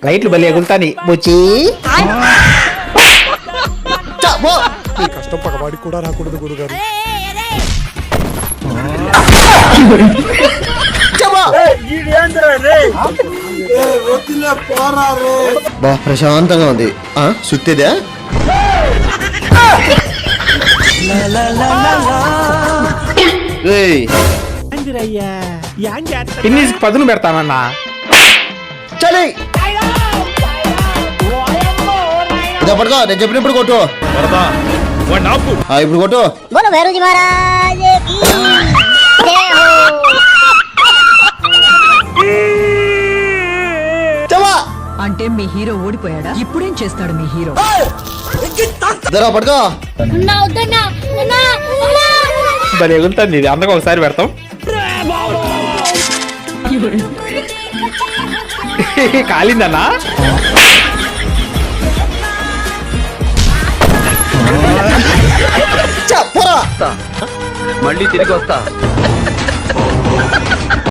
లైట్లు బలి ఎగులుతాని బుచ్చి ఈ కష్టం పగవాడికి కూడా రాకూడదు గురుగారు. బా ప్రశాంతంగా ఉంది. సుత్తేదా పిన్నిస్కి పదును పెడతానన్నా. చలి పడుకో, నేను చెప్పినప్పుడు కొట్టు. ఇప్పుడు కొట్టు. बोलो भैरू जी महाराज की जय हो। అంటే మీ హీరో ఓడిపోయాడా? ఇప్పుడేం చేస్తాడు మీ హీరో? జరా పడుకో. బలి ఎగులుతుంది ఇది. అందరికి ఒకసారి పెడతాం. కాలిందన్నా. పోరా. మళ్ళీ తిరిగి వస్తా.